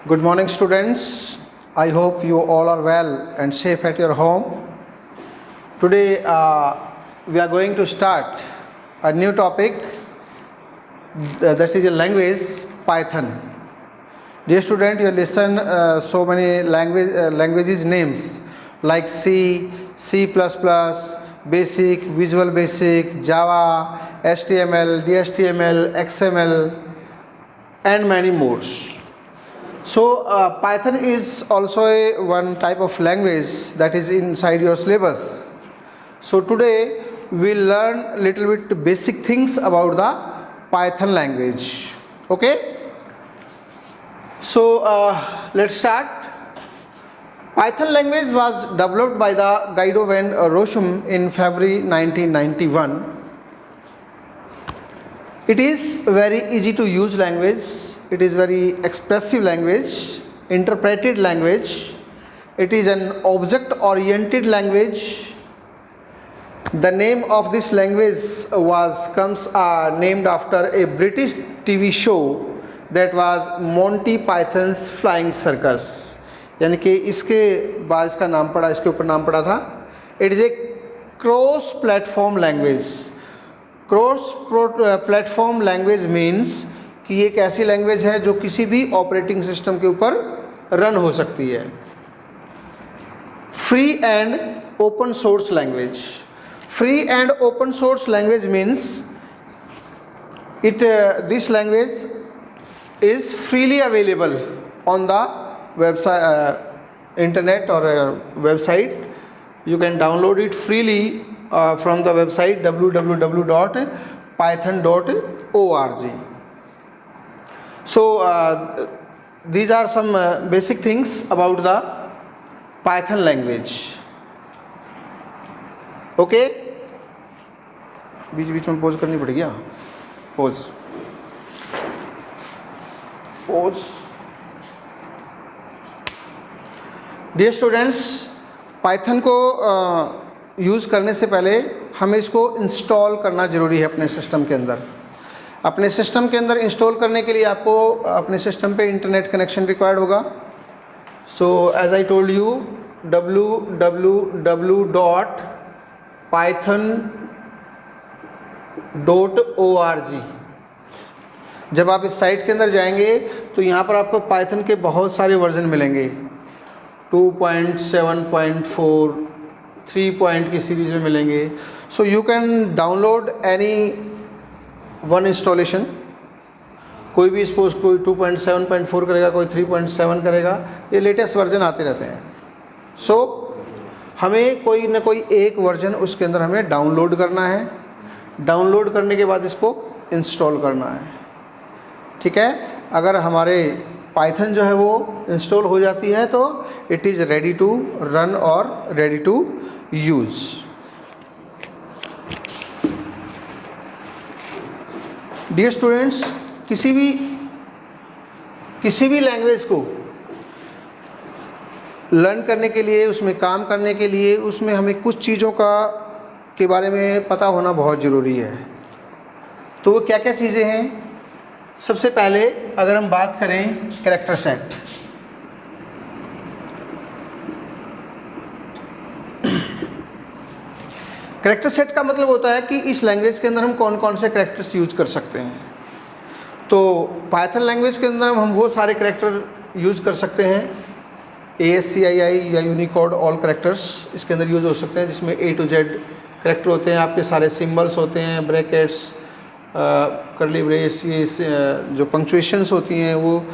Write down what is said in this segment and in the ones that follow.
Good morning, students. I hope you all are well and safe at your home. Today, we are going to start a new topic, that is a language, Python. Dear student, you listen so many languages names like C, C++, Basic, Visual Basic, Java, HTML, DHTML, XML, and many more. So Python is also one type of language that is inside your syllabus. So today we will learn little bit basic things about the Python language. Okay. So let's start. Python language was developed by the Guido van Rossum in February 1991. It is very easy to use language. It is very expressive language, interpreted language. It is an object-oriented language. The name of this language comes named after a British TV show that was Monty Python's Flying Circus. यानी कि इसके बाद इसका नाम पड़ा, इसके ऊपर नाम पड़ा था. It is a cross-platform language. Cross-platform language means कि ये एक ऐसी लैंग्वेज है जो किसी भी ऑपरेटिंग सिस्टम के ऊपर रन हो सकती है. Free and open source language. Free and open source language means this language is freely available on the website, internet or website. You can download it freely from the website www.python.org. So these are some basic things about the Python language. Okay, बीच बीच में pause करनी पड़ेगी. Pause. Dear students, Python को use करने से पहले हमें इसको install करना ज़रूरी है अपने सिस्टम के अंदर. अपने सिस्टम के अंदर इंस्टॉल करने के लिए आपको अपने सिस्टम पे इंटरनेट कनेक्शन रिक्वायर्ड होगा. So as I told you, www.python.org. जब आप इस साइट के अंदर जाएंगे तो यहाँ पर आपको पाइथन के बहुत सारे वर्जन मिलेंगे. 2.7.4, 3 की सीरीज़ में मिलेंगे. So you can download any one installation. कोई भी सपोज कोई 2.7.4 करेगा, कोई 3.7 करेगा. ये लेटेस्ट वर्जन आते रहते हैं. सो हमें कोई ना कोई एक वर्जन उसके अंदर हमें डाउनलोड करना है. डाउनलोड करने के बाद इसको इंस्टॉल करना है. ठीक है. अगर हमारे पाइथन जो है वो इंस्टॉल हो जाती है तो it is ready to run और ready to use. Dear students, किसी भी लैंग्वेज को लर्न करने के लिए, उसमें काम करने के लिए, उसमें हमें कुछ चीज़ों के बारे में पता होना बहुत ज़रूरी है. तो वो क्या क्या चीज़ें हैं? सबसे पहले अगर हम बात करें कैरेक्टर सेट. कैरेक्टर सेट का मतलब होता है कि इस लैंग्वेज के अंदर हम कौन कौन से कैरेक्टर्स यूज कर सकते हैं. तो पाइथन लैंग्वेज के अंदर हम वो सारे कैरेक्टर यूज कर सकते हैं. ASCII या यूनिकोड ऑल कैरेक्टर्स इसके अंदर यूज हो सकते हैं, जिसमें A to Z कैरेक्टर होते हैं. आपके सारे सिंबल्स होते हैं, ब्रैकेट्स, करली ब्रेस, ये जो पंक्चुएशंस होती हैं वो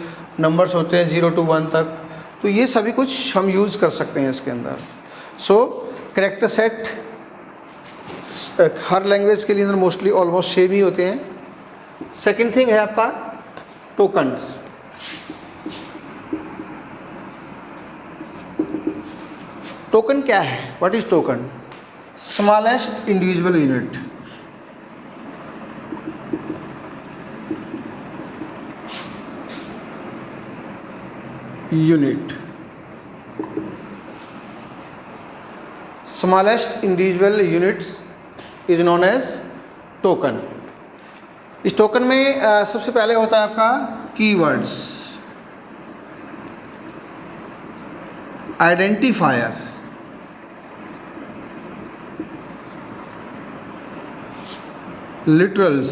नंबर्स होते हैं 0 to 1 तक. तो ये सभी कुछ हम यूज़ कर सकते हैं इसके अंदर. सो कैरेक्टर सेट हर लैंग्वेज के लिए अंदर मोस्टली ऑलमोस्ट सेम ही होते हैं. सेकंड थिंग है आपका टोकन्स. टोकन क्या है? What is token? Smallest individual unit. Smallest individual units is known as token. इस टोकन में सबसे पहले होता है आपका keywords. Identifier, literals,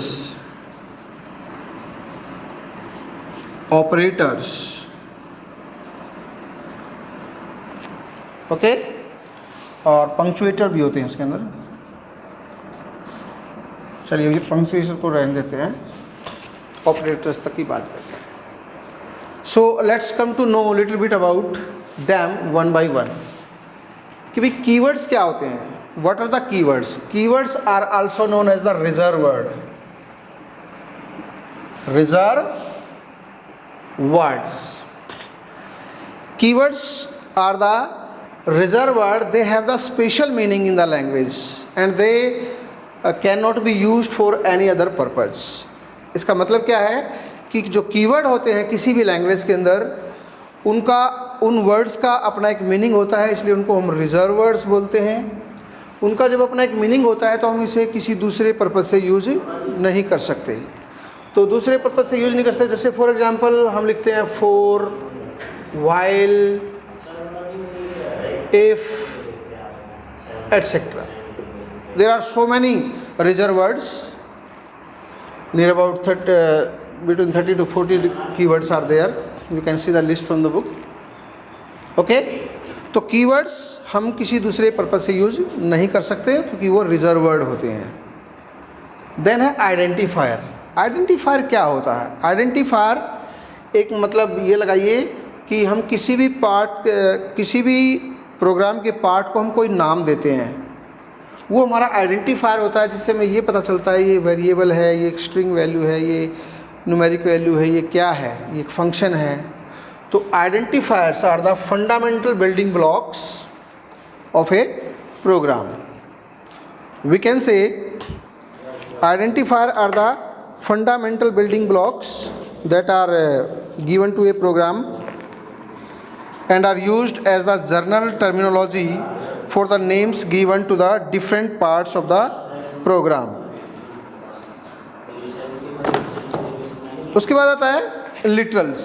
operators, okay, और पंक्चुएटर भी होते हैं इसके अंदर। चलिए ये पंक्चुएशन को रहने देते हैं, ऑपरेटर्स तक की बात करते हैं। So let's come to know little bit about them one by one कि भाई कीवर्ड्स क्या होते हैं। What are the keywords? Keywords are also known as the reserve word, reserve words. Keywords are the reserved word. They have the special meaning in the language and they cannot be used for any other purpose. इसका मतलब क्या है कि जो keyword होते हैं किसी भी लैंग्वेज के अंदर, उनका उन वर्ड्स का अपना एक मीनिंग होता है, इसलिए उनको हम रिजर्व वर्ड्स बोलते हैं। उनका जब अपना एक मीनिंग होता है तो हम इसे किसी दूसरे पर्पज़ से यूज नहीं कर सकते। तो दूसरे पर्पज़ से यूज़ नहीं कर सकते। जैसे फॉर एग्जांपल हम लिखते हैं for, while, if, etcetera. There are so many reserve words, near about between 30 to 40 keywords are there. You can see the list from the book. Okay, तो कीवर्ड्स हम किसी दूसरे पर्पज़ से यूज़ नहीं कर सकते क्योंकि वो रिजर्व वर्ड होते हैं। देन है आइडेंटिफायर। आइडेंटिफायर क्या होता है? आइडेंटिफायर एक मतलब ये लगाइए कि हम किसी भी किसी भी प्रोग्राम के पार्ट को हम कोई नाम देते हैं, वो हमारा आइडेंटिफायर होता है, जिससे हमें ये पता चलता है ये वेरिएबल है, ये एक स्ट्रिंग वैल्यू है, ये न्यूमेरिक वैल्यू है, ये क्या है, ये एक फंक्शन है। तो identifiers are the fundamental building blocks of a program. We can say identifier are the fundamental building blocks that are given to a program and are used as the general terminology for the names given to the different parts of the program. उसके बाद आता है literals.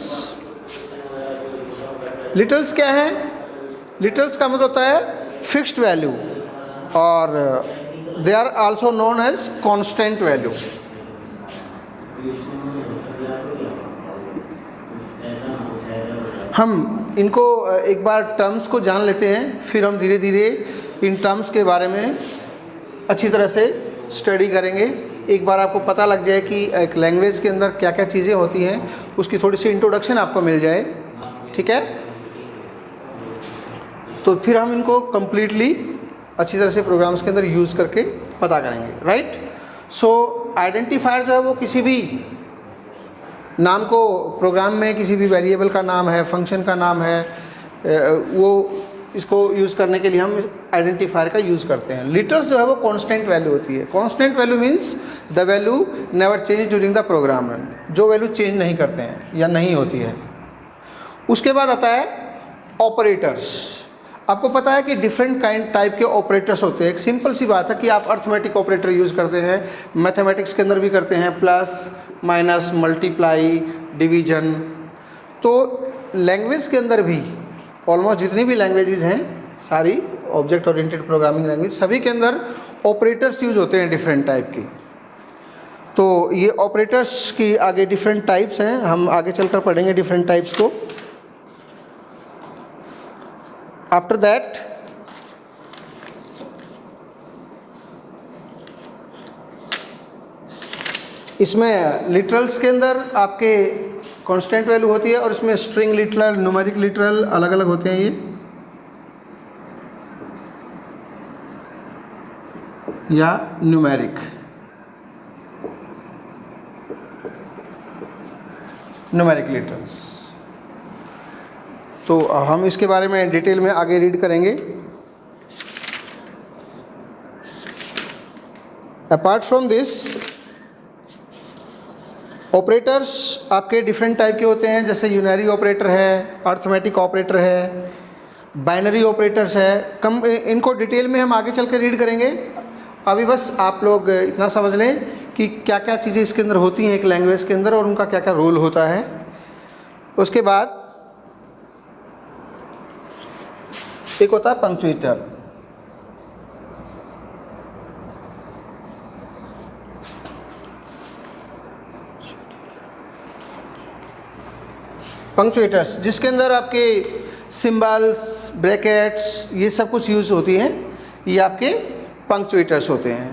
Literals क्या है? Literals का मतलब होता है फिक्स्ड वैल्यू और they are also known as constant value. हम इनको एक बार टर्म्स को जान लेते हैं, फिर हम धीरे धीरे इन टर्म्स के बारे में अच्छी तरह से स्टडी करेंगे। एक बार आपको पता लग जाए कि एक लैंग्वेज के अंदर क्या क्या चीज़ें होती हैं, उसकी थोड़ी सी इंट्रोडक्शन आपको मिल जाए, ठीक है, तो फिर हम इनको कम्प्लीटली अच्छी तरह से प्रोग्राम्स के अंदर यूज़ करके पता करेंगे, राइट। सो आइडेंटिफायर जो है वो किसी भी नाम को, प्रोग्राम में किसी भी वेरिएबल का नाम है, फंक्शन का नाम है, वो इसको यूज़ करने के लिए हम आइडेंटिफायर का यूज़ करते हैं। लिटरल्स जो है वो कांस्टेंट वैल्यू होती है। Constant value means the value never change during the program run, जो वैल्यू चेंज नहीं करते हैं या नहीं होती है। उसके बाद आता है ऑपरेटर्स। आपको पता है कि डिफरेंट काइंड टाइप के ऑपरेटर्स होते हैं। एक सिंपल सी बात है कि आप अर्थमेटिक ऑपरेटर यूज़ करते हैं, मैथमेटिक्स के अंदर भी करते हैं, प्लस माइनस, मल्टीप्लाई, डिवीजन। तो लैंग्वेज के अंदर भी ऑलमोस्ट जितनी भी लैंग्वेजेस हैं, सारी ऑब्जेक्ट ओरिएंटेड प्रोग्रामिंग लैंग्वेज, सभी के अंदर ऑपरेटर्स यूज़ होते हैं डिफरेंट टाइप की। तो ये ऑपरेटर्स की आगे डिफरेंट टाइप्स हैं, हम आगे चलकर पढ़ेंगे डिफरेंट टाइप्स को। आफ्टर दैट इसमें लिटरल्स के अंदर आपके कांस्टेंट वैल्यू होती है और इसमें स्ट्रिंग लिटरल, न्यूमेरिक लिटरल अलग अलग होते हैं। ये या न्यूमेरिक लिटरल्स। तो हम इसके बारे में डिटेल में आगे रीड करेंगे। अपार्ट फ्रॉम दिस ऑपरेटर्स आपके डिफरेंट टाइप के होते हैं, जैसे यूनरी ऑपरेटर है, अर्थमेटिक ऑपरेटर है, बाइनरी ऑपरेटर्स है। इनको डिटेल में हम आगे चल के रीड करेंगे। अभी बस आप लोग इतना समझ लें कि क्या क्या चीज़ें इसके अंदर होती हैं एक लैंग्वेज के अंदर और उनका क्या क्या रोल होता है। उसके बाद एक होता है पंक्चुएटर। पंक्चुएटर्स जिसके अंदर आपके सिंबल्स, ब्रैकेट्स, ये सब कुछ यूज़ होती हैं, ये आपके पंक्चुएटर्स होते हैं।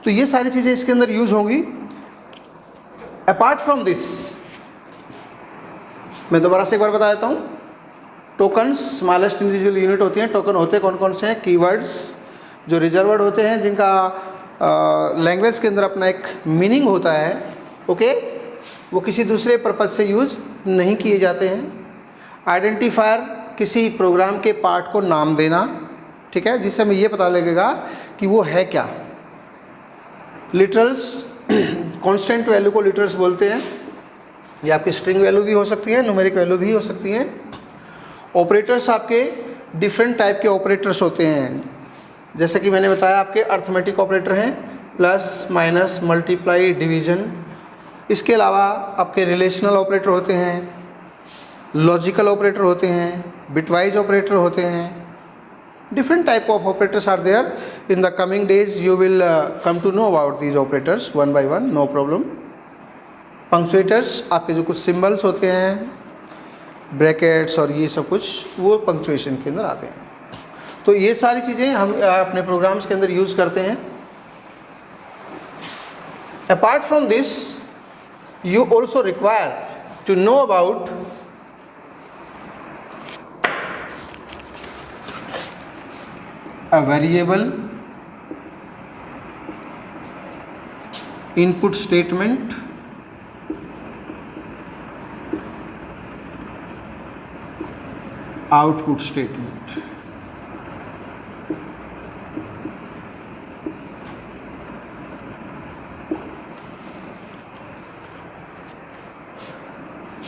तो ये सारी चीज़ें इसके अंदर यूज़ होंगी। अपार्ट फ्रॉम दिस, मैं दोबारा से एक बार बता देता हूँ, टोकन्स स्मॉलेस्ट इंडिविजुअल यूनिट होती हैं। टोकन होते कौन कौन से हैं? कीवर्ड्स जो रिजर्वर्ड होते हैं, जिनका लैंग्वेज के अंदर अपना एक मीनिंग होता है, ओके, वो किसी दूसरे पर्पज से यूज़ नहीं किए जाते हैं। आइडेंटिफायर किसी प्रोग्राम के पार्ट को नाम देना, ठीक है, जिससे हमें ये पता लगेगा कि वो है क्या। लिटरल्स, कांस्टेंट वैल्यू को लिटरल्स बोलते हैं। ये आपकी स्ट्रिंग वैल्यू भी हो सकती है, न्यूमेरिक वैल्यू भी हो सकती है। ऑपरेटर्स आपके डिफरेंट टाइप के ऑपरेटर्स होते हैं, जैसे कि मैंने बताया आपके अर्थमेटिक ऑपरेटर हैं, प्लस, माइनस, मल्टीप्लाई, डिवीजन। इसके अलावा आपके रिलेशनल ऑपरेटर होते हैं, लॉजिकल ऑपरेटर होते हैं, बिटवाइज ऑपरेटर होते हैं। Different type of operators are there. In the coming days you will come to know about these operators one by one, no problem. Punctuators आपके जो कुछ सिंबल्स होते हैं, ब्रैकेट्स और ये सब कुछ, वो पंक्चुएशन के अंदर आते हैं। तो ये सारी चीज़ें हम अपने प्रोग्राम्स के अंदर यूज़ करते हैं। Apart from this, you also require to know about a variable, input statement, output statement.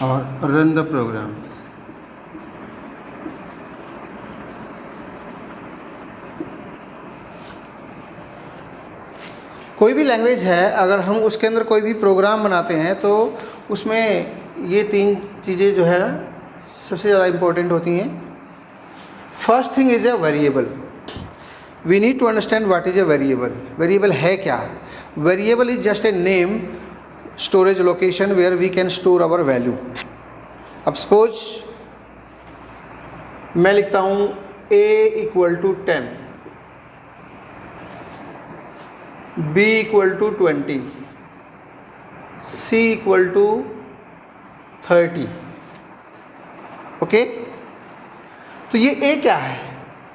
और रन द प्रोग्राम। कोई भी लैंग्वेज है, अगर हम उसके अंदर कोई भी प्रोग्राम बनाते हैं तो उसमें ये तीन चीज़ें जो है ना सबसे ज़्यादा इम्पोर्टेंट होती हैं। First thing is a variable. We need to understand what is a variable. Variable है क्या? Variable is just a name, storage location where we can store our value. अब सपोज मैं लिखता हूँ a equal to 10, b equal to 20, c equal to 30, okay. तो ये a क्या है?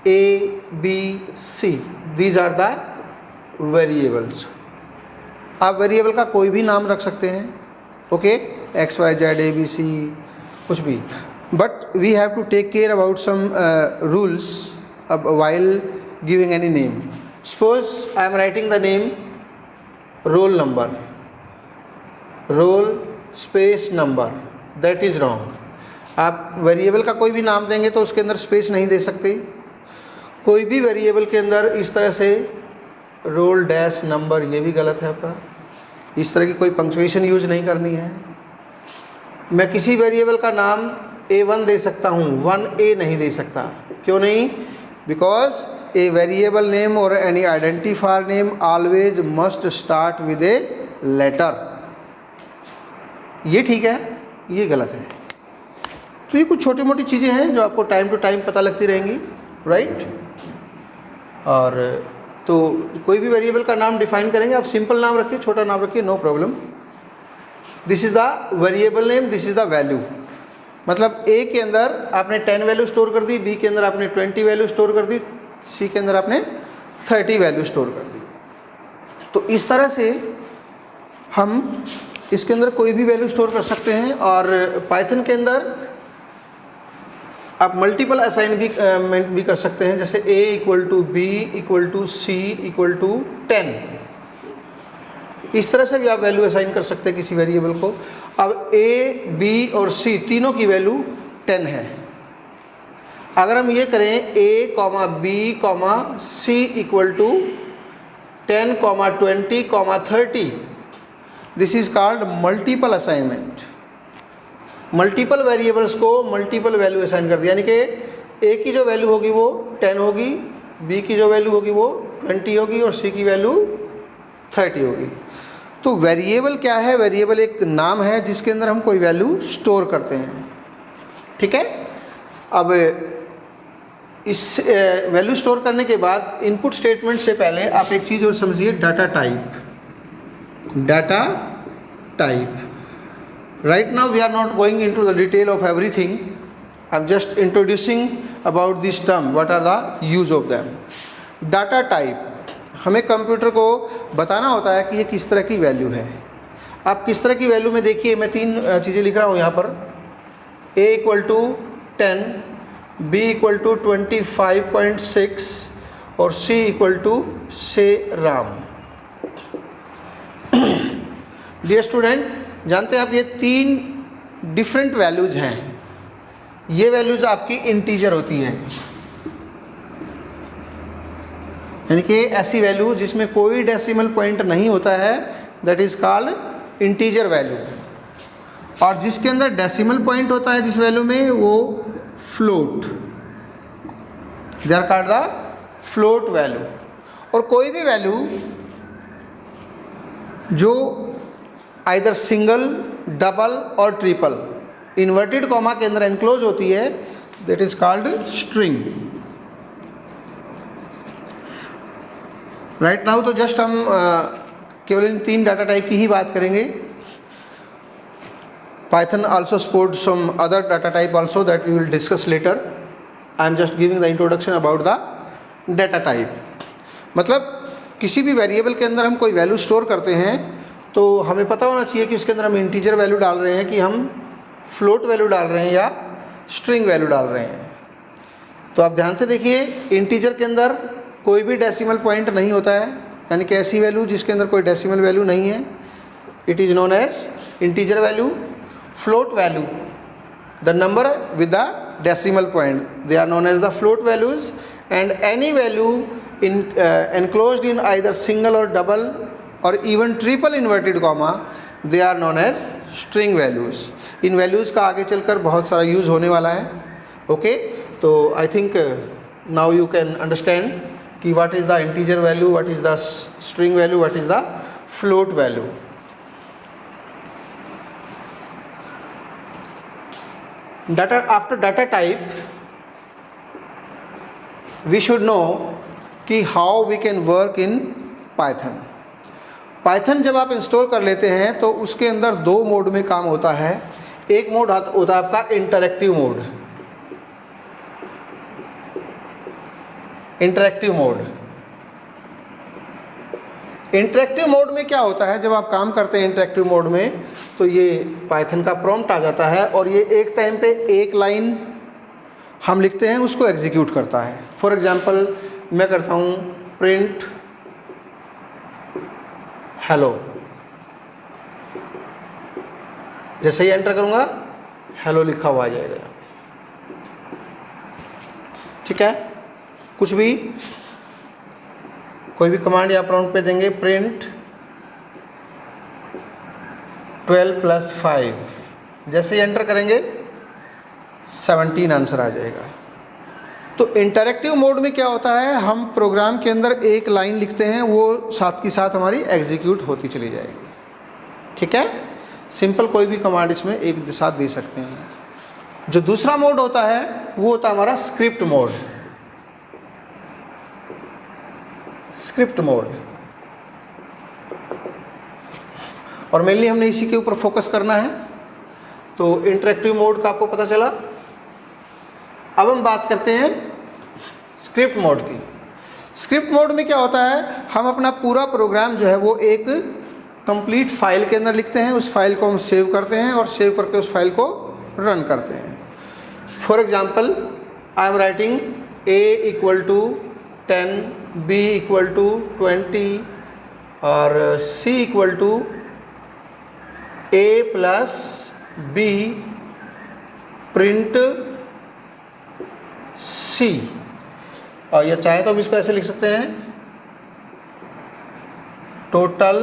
a, b, c, these are the variables. आप variable का कोई भी नाम रख सकते हैं, okay, X Y Z A B C, कुछ भी, but we have to take care about some rules while giving any name. Suppose I am writing the name roll number, roll space number, that is wrong. आप variable का कोई भी नाम देंगे तो उसके अंदर स्पेस नहीं दे सकते। कोई भी वेरिएबल के अंदर इस तरह से रोल डैश नंबर, ये भी गलत है आपका। इस तरह की कोई पंक्चुएशन यूज नहीं करनी है। मैं किसी वेरिएबल का नाम a1 दे सकता हूँ, 1a नहीं दे सकता। क्यों नहीं? बिकॉज ए वेरिएबल नेम और any identifier name always must start with a letter. ये ठीक है, ये गलत है। तो ये कुछ छोटी मोटी चीज़ें हैं जो आपको टाइम टू टाइम पता लगती रहेंगी, राइट। और तो कोई भी वेरिएबल का नाम डिफाइन करेंगे, आप सिंपल नाम रखिए, छोटा नाम रखिए, no problem. This is the variable name, this is the value. मतलब ए के अंदर आपने 10 वैल्यू स्टोर कर दी, बी के अंदर आपने 20 वैल्यू स्टोर कर दी, सी के अंदर आपने 30 वैल्यू स्टोर कर दी। तो इस तरह से हम इसके अंदर कोई भी वैल्यू स्टोर कर सकते हैं। और पाइथन के अंदर आप मल्टीपल असाइनमेंट भी कर सकते हैं, जैसे a equal to b equal to c equal to 10। इस तरह से भी आप वैल्यू असाइन कर सकते हैं किसी वेरिएबल को। अब a, b और c तीनों की वैल्यू 10 है। अगर हम ये करें a, b, c equal to 10, 20, 30, this is called multiple assignment. Multiple variables को मल्टीपल वैल्यू असाइन कर दिया, यानी कि ए की जो वैल्यू होगी वो 10 होगी, बी की जो वैल्यू होगी वो 20 होगी और सी की वैल्यू 30 होगी। तो वेरिएबल क्या है? वेरिएबल एक नाम है जिसके अंदर हम कोई वैल्यू स्टोर करते हैं, ठीक है। अब इस वैल्यू स्टोर करने के बाद इनपुट स्टेटमेंट से पहले आप एक चीज़ और समझिए, data type. Data type, right now we are not going into the detail of everything, I am just introducing about this term, what are the use of them. Data type, हमें computer को बताना होता है कि ये किस तरह की वैल्यू है। आप किस तरह की वैल्यू में देखिए, मैं 3 चीज़ें लिख रहा हूँ यहाँ पर, a equal to 10, b equal to 25.6 और c इक्वल टू से राम। डियर स्टूडेंट, जानते हैं आप ये 3 डिफरेंट वैल्यूज़ हैं। ये वैल्यूज़ आपकी इंटीजर होती हैं, यानी कि ऐसी वैल्यू जिसमें कोई डेसिमल पॉइंट नहीं होता है, that is called integer value. और जिसके अंदर डेसिमल पॉइंट होता है जिस वैल्यू में, वो float, they are called the float value. और कोई भी वैल्यू जो आइदर सिंगल, डबल और ट्रिपल इन्वर्टेड कॉमा के अंदर एनक्लोज होती है, that is called string. Right now तो जस्ट हम केवल इन 3 डाटा टाइप की ही बात करेंगे। Python also supports some other data type also that we will discuss later. I am just giving the introduction about the data type. मतलब किसी भी variable के अंदर हम कोई वैल्यू स्टोर करते हैं तो हमें पता होना चाहिए कि उसके अंदर हम इंटीजर वैल्यू डाल रहे हैं, कि हम फ्लोट वैल्यू डाल रहे हैं या स्ट्रिंग वैल्यू डाल रहे हैं। तो आप ध्यान से देखिए, इंटीजर के अंदर कोई भी डेसिमल पॉइंट नहीं होता है, यानी कि ऐसी वैल्यू जिसके अंदर कोई डेसिमल वैल्यू नहीं है, it is known as integer value. Float value, the number with the decimal point, they are known as the float values. And any value enclosed in either single or double or even triple inverted comma, they are known as string values. In values का आगे चलकर बहुत सारा use होने वाला है, okay. तो I think now you can understand कि what is the integer value, what is the string value, what is the float value. Data, after data type we should know कि how we can work in Python. Python जब आप install कर लेते हैं तो उसके अंदर 2 मोड में काम होता है। एक मोड होता है आपका interactive mode. Interactive mode interactive mode में क्या होता है, जब आप काम करते हैं इंटरैक्टिव मोड में तो ये पाइथन का प्रॉम्प्ट आ जाता है और ये एक टाइम पे एक लाइन हम लिखते हैं, उसको एग्जीक्यूट करता है। फॉर एग्जांपल मैं करता हूँ प्रिंट हेलो, जैसे ही एंटर करूँगा हेलो लिखा हुआ आ जाएगा, ठीक है। कुछ भी कोई भी कमांड या प्रॉम्प्ट पे देंगे, प्रिंट 12 + 5, जैसे ही एंटर करेंगे 17 आंसर आ जाएगा। तो इंटरैक्टिव मोड में क्या होता है, हम प्रोग्राम के अंदर एक लाइन लिखते हैं, वो साथ की साथ हमारी एग्जीक्यूट होती चली जाएगी, ठीक है। सिंपल कोई भी कमांड इसमें एक साथ दे सकते हैं। जो दूसरा मोड होता है वो होता है हमारा स्क्रिप्ट मोड। स्क्रिप्ट मोड, और मेनली हमने इसी के ऊपर फोकस करना है। तो इंटरैक्टिव मोड का आपको पता चला। अब हम बात करते हैं स्क्रिप्ट मोड की। स्क्रिप्ट मोड में क्या होता है, हम अपना पूरा प्रोग्राम जो है वो एक कंप्लीट फाइल के अंदर लिखते हैं, उस फाइल को हम सेव करते हैं और सेव करके उस फाइल को रन करते हैं। For example I am writing a = 10, b = 20 और c = a + b print c। और ये चाहे तो हम इसको ऐसे लिख सकते हैं, टोटल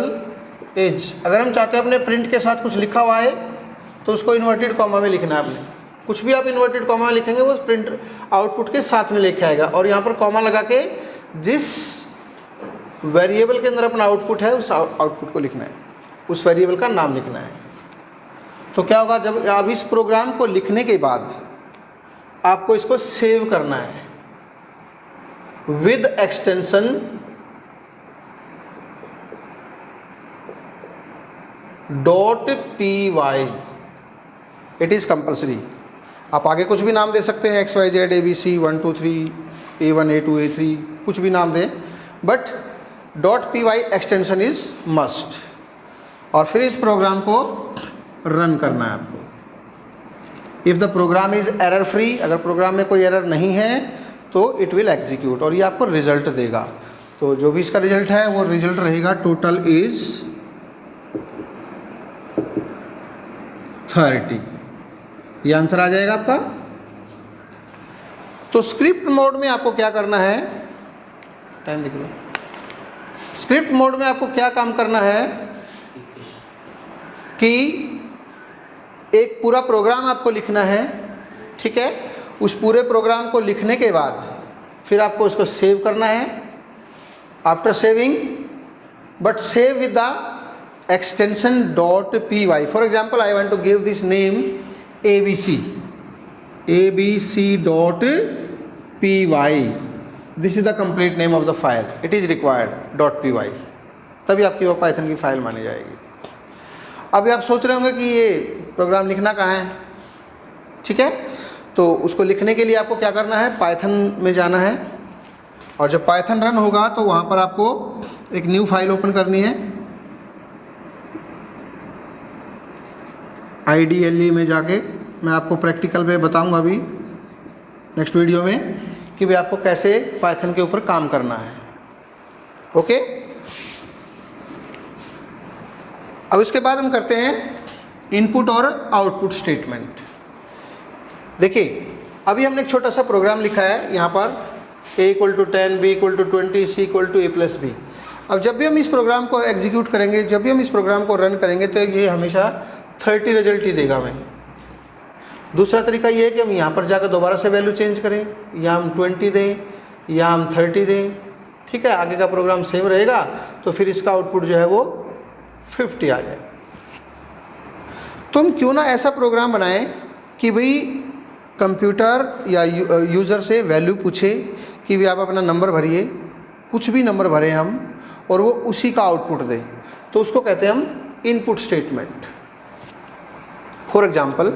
एज। अगर हम चाहते हैं अपने प्रिंट के साथ कुछ लिखा हुआ है तो उसको इन्वर्टेड कॉमा में लिखना है आपने, कुछ भी आप इन्वर्टेड कॉमा लिखेंगे वो प्रिंट आउटपुट के साथ में लेके आएगा। और यहाँ पर कॉमा लगा के जिस वेरिएबल के अंदर अपना आउटपुट है उस आउटपुट को लिखना है, उस वेरिएबल का नाम लिखना है। तो क्या होगा, जब अब इस प्रोग्राम को लिखने के बाद आपको इसको सेव करना है with extension .py। It is compulsory. आप आगे कुछ भी नाम दे सकते हैं, XYZ ABC 1 2 3 A1 A2 A3 कुछ भी नाम दें, but .py extension is must. और फिर इस प्रोग्राम को रन करना है आपको। If the program is error free, अगर प्रोग्राम में कोई एरर नहीं है तो इट विल एग्जीक्यूट और ये आपको रिजल्ट देगा। तो जो भी इसका रिजल्ट है वो रिजल्ट रहेगा टोटल इज 30। ये आंसर आ जाएगा आपका। तो स्क्रिप्ट मोड में आपको क्या करना है, टाइम देख लो। स्क्रिप्ट मोड में आपको क्या काम करना है कि एक पूरा प्रोग्राम आपको लिखना है, ठीक है। उस पूरे प्रोग्राम को लिखने के बाद फिर आपको उसको सेव करना है। After saving, but save with the extension .py। For example I want to give this name ABC .py। This is the complete name of the file, it is required .py, तभी आपकी वो Python की file मानी जाएगी। अभी आप सोच रहे होंगे कि ये प्रोग्राम लिखना कहाँ है, ठीक है। तो उसको लिखने के लिए आपको क्या करना है, पाइथन में जाना है और जब पाइथन रन होगा तो वहाँ पर आपको एक न्यू फाइल ओपन करनी है। IDLE में जाके मैं आपको प्रैक्टिकल में बताऊंगा अभी नेक्स्ट वीडियो में कि भाई आपको कैसे पाइथन के ऊपर काम करना है, ओके। अब इसके बाद हम करते हैं इनपुट और आउटपुट स्टेटमेंट। देखिए अभी हमने एक छोटा सा प्रोग्राम लिखा है यहाँ पर A = 10, B = 20, C = A+B। अब जब भी हम इस प्रोग्राम को एग्जीक्यूट करेंगे, जब भी हम इस प्रोग्राम को रन करेंगे तो ये हमेशा 30 रिजल्ट ही देगा हमें। दूसरा तरीका ये है कि हम यहाँ पर जाकर दोबारा से वैल्यू चेंज करें, या हम 20 दें या हम 30 दें, ठीक है। आगे का प्रोग्राम सेम रहेगा तो फिर इसका आउटपुट जो है वो 50 आ जाए। तो हम क्यों ना ऐसा प्रोग्राम बनाएं कि भाई कंप्यूटर या यूज़र से वैल्यू पूछे कि भाई आप अपना नंबर भरिए, कुछ भी नंबर भरें हम, और वो उसी का आउटपुट दे। तो उसको कहते हैं हम इनपुट स्टेटमेंट। फॉर एग्जांपल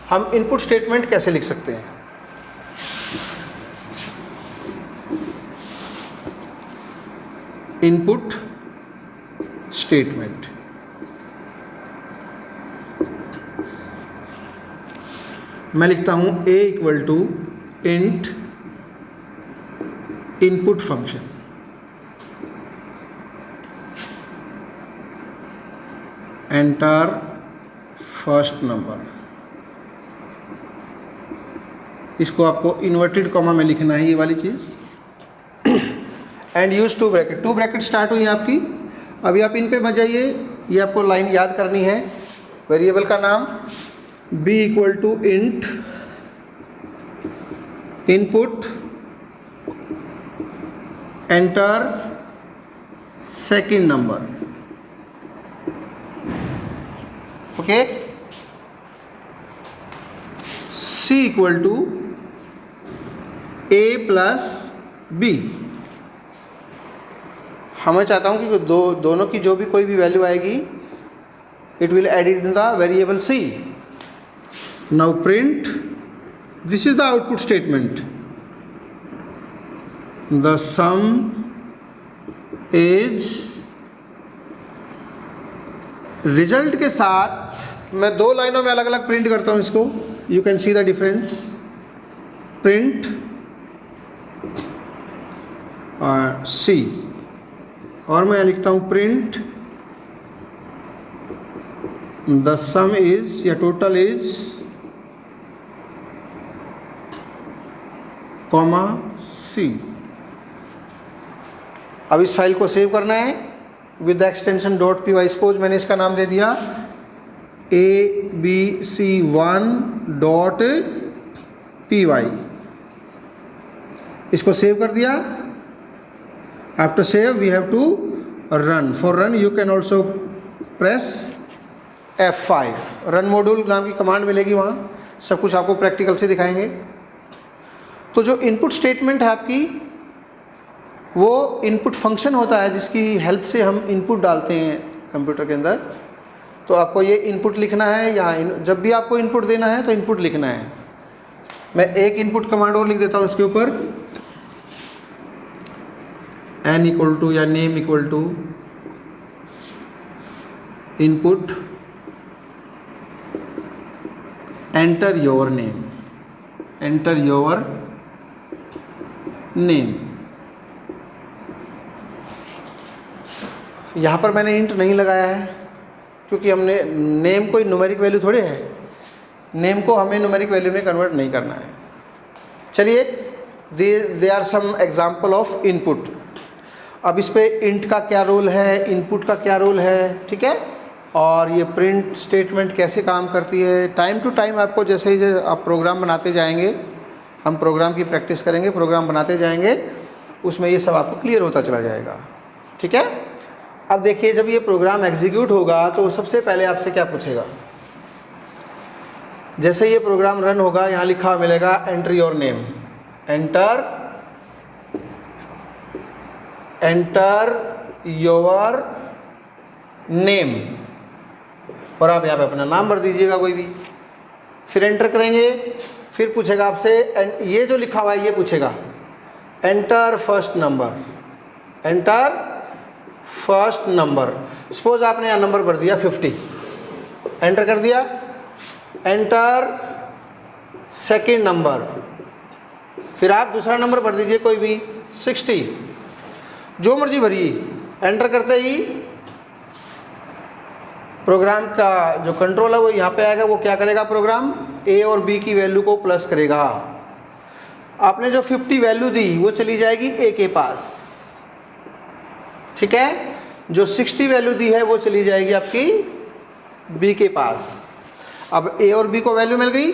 हम इनपुट स्टेटमेंट कैसे लिख सकते हैं, इनपुट स्टेटमेंट मैं लिखता हूं A = int input function, enter first number. इसको आपको इन्वर्टेड कॉमा में लिखना है, ये वाली चीज़। And use 2 bracket, 2 bracket start हुई आपकी। अभी आप इन पे मत जाइए, ये आपको लाइन याद करनी है। वेरिएबल का नाम B = int input, enter second number, okay. C = A+B। मैं चाहता हूं कि दोनों की जो भी कोई भी वैल्यू आएगी, it will edit in the variable C। Now print, this is the output statement, the sum is. Result के साथ मैं 2 लाइनों में अलग अलग प्रिंट करता हूं इसको, you can see the difference. Print और C, और मैं लिखता हूं प्रिंट द सम इज या टोटल इज कॉमा C। अब इस फाइल को सेव करना है with the extension .py। Suppose मैंने इसका नाम दे दिया ABC1 डॉट पी वाई, इसको सेव कर दिया। After save we have to run. For run you can also press F5। Run module नाम की कमांड मिलेगी, वहाँ सब कुछ आपको प्रैक्टिकल से दिखाएंगे। तो जो इनपुट स्टेटमेंट है आपकी, वो इनपुट फंक्शन होता है जिसकी हेल्प से हम इनपुट डालते हैं कंप्यूटर के अंदर। तो आपको ये इनपुट लिखना है, यहाँ जब भी आपको इनपुट देना है तो इनपुट लिखना है। मैं एक इनपुट कमांड और लिख देता हूँ इसके ऊपर, n इक्वल टू या name equal to input enter your name, enter your name. यहाँ पर मैंने इंट नहीं लगाया है क्योंकि हमने नेम कोई न्यूमेरिक वैल्यू थोड़े है, नेम को हमें न्यूमेरिक वैल्यू में कन्वर्ट नहीं करना है। चलिए, they are some example of input. अब इस पे इंट का क्या रोल है, इनपुट का क्या रोल है, ठीक है, और ये प्रिंट स्टेटमेंट कैसे काम करती है। टाइम टू टाइम आपको जैसे ही आप प्रोग्राम बनाते जाएंगे, हम प्रोग्राम की प्रैक्टिस करेंगे, प्रोग्राम बनाते जाएंगे, उसमें ये सब आपको क्लियर होता चला जाएगा, ठीक है। अब देखिए, जब ये प्रोग्राम एग्जीक्यूट होगा तो सबसे पहले आपसे क्या पूछेगा। जैसे ये प्रोग्राम रन होगा, यहाँ लिखा हुआ मिलेगा enter your name, enter your name, और आप यहाँ पे अपना नाम भर दीजिएगा कोई भी। फिर एंटर करेंगे, फिर पूछेगा आपसे, ये जो लिखा हुआ है ये पूछेगा enter first number, enter first number. Suppose आपने यहाँ नंबर भर दिया 50, एंटर कर दिया। एंटर सेकेंड नंबर, फिर आप दूसरा नंबर भर दीजिए कोई भी 60, जो मर्जी भरिए। एंटर करते ही प्रोग्राम का जो कंट्रोल है वो यहाँ पे आएगा। वो क्या करेगा, प्रोग्राम ए और बी की वैल्यू को प्लस करेगा। आपने जो 50 वैल्यू दी वो चली जाएगी ए के पास, ठीक है। जो 60 वैल्यू दी है वो चली जाएगी आपकी बी के पास। अब ए और बी को वैल्यू मिल गई,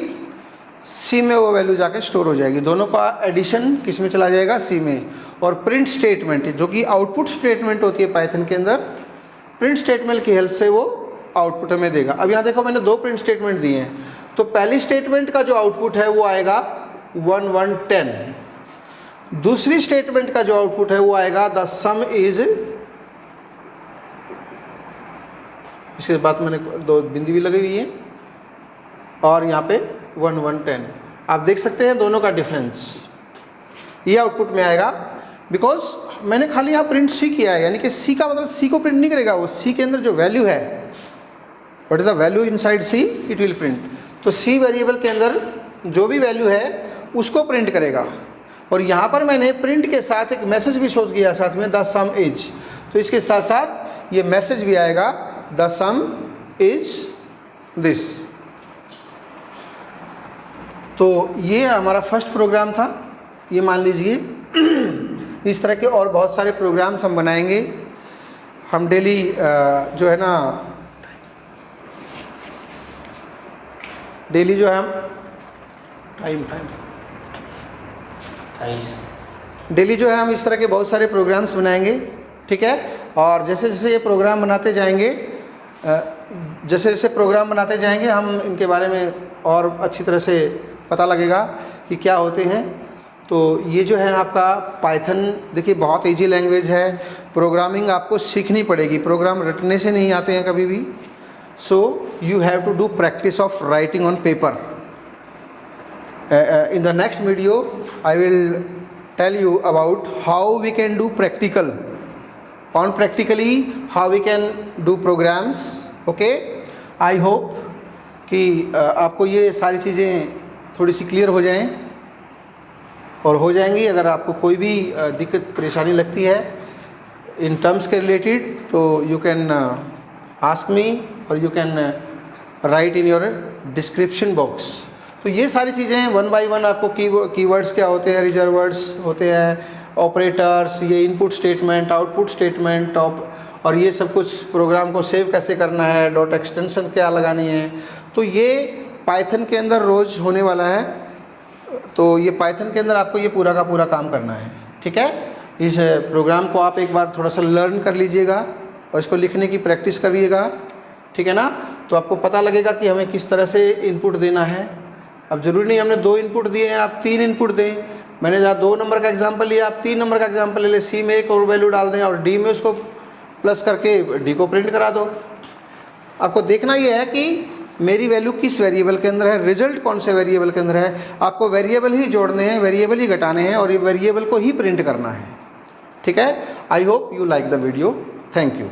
सी में वो वैल्यू जाके स्टोर हो जाएगी। दोनों का एडिशन किस में चला जाएगा, सी में। और प्रिंट स्टेटमेंट जो कि आउटपुट स्टेटमेंट होती है पाइथन के अंदर, प्रिंट स्टेटमेंट की हेल्प से वो आउटपुट हमें देगा। अब यहाँ देखो, मैंने दो प्रिंट स्टेटमेंट दिए हैं। तो पहली स्टेटमेंट का जो आउटपुट है वो आएगा 1110, दूसरी स्टेटमेंट का जो आउटपुट है वो आएगा द सम इज, इसके बाद मैंने दो बिंदी भी लगी हुई है, और यहाँ पे 1110। आप देख सकते हैं दोनों का डिफरेंस, ये आउटपुट में आएगा। बिकॉज मैंने खाली यहाँ प्रिंट सी किया है, यानी कि सी का मतलब सी को प्रिंट नहीं करेगा, वो सी के अंदर जो वैल्यू है, what is the value inside C, it will print. तो सी वेरिएबल के अंदर जो भी वैल्यू है उसको प्रिंट करेगा। और यहाँ पर मैंने प्रिंट के साथ एक मैसेज भी शो किया साथ में, द सम इज। तो इसके साथ साथ ये मैसेज भी आएगा, द सम इज दिस। तो ये हमारा फर्स्ट प्रोग्राम था। ये मान लीजिए इस तरह के और बहुत सारे प्रोग्राम्स हम बनाएंगे। हम डेली जो है ना, डेली जो है हम डेली जो है हम इस तरह के बहुत सारे प्रोग्राम्स बनाएंगे, ठीक है। और जैसे जैसे ये प्रोग्राम बनाते जाएंगे, जैसे जैसे प्रोग्राम बनाते जाएंगे, हम इनके बारे में और अच्छी तरह से पता लगेगा कि क्या होते हैं। तो ये जो है आपका पाइथन, देखिए बहुत इजी लैंग्वेज है। प्रोग्रामिंग आपको सीखनी पड़ेगी, प्रोग्राम रटने से नहीं आते हैं कभी भी। So you have to do practice of writing on paper. In the next video I will tell you about how we can do practical, on practically how we can do programs, okay। I hope कि आपको ये सारी चीज़ें थोड़ी सी clear हो जाएं और हो जाएंगी। अगर आपको कोई भी दिक्कत परेशानी लगती है इन टर्म्स के रिलेटेड, तो यू कैन आस्क मी और you can write in your description box. तो ये सारी चीज़ें वन बाय वन आपको कीवर्ड्स क्या होते हैं, रिजर्वर्ड्स होते हैं, ऑपरेटर्स, ये इनपुट स्टेटमेंट, आउटपुट स्टेटमेंट, और ये सब कुछ प्रोग्राम को सेव कैसे करना है, डॉट एक्सटेंशन क्या लगानी है। तो ये पाइथन के अंदर रोज़ होने वाला है, तो ये पाइथन के अंदर आपको ये पूरा का पूरा काम करना है, ठीक है। इस प्रोग्राम को आप एक बार थोड़ा सा लर्न कर लीजिएगा और इसको लिखने की प्रैक्टिस करिएगा, ठीक है ना। तो आपको पता लगेगा कि हमें किस तरह से इनपुट देना है। अब ज़रूरी नहीं हमने 2 इनपुट दिए हैं, आप 3 इनपुट दें। मैंने जहाँ 2 नंबर का एग्जाम्पल लिया, आप 3 नंबर का एग्जाम्पल ले लें। सी में एक और वैल्यू डाल दें और डी में उसको प्लस करके डी को प्रिंट करा दो। आपको देखना ये है कि मेरी वैल्यू किस वेरिएबल के अंदर है, रिजल्ट कौन से वेरिएबल के अंदर है। आपको वेरिएबल ही जोड़ने हैं, वेरिएबल ही घटाने हैं और ये वेरिएबल को ही प्रिंट करना है, ठीक है। I hope you like the video. Thank you.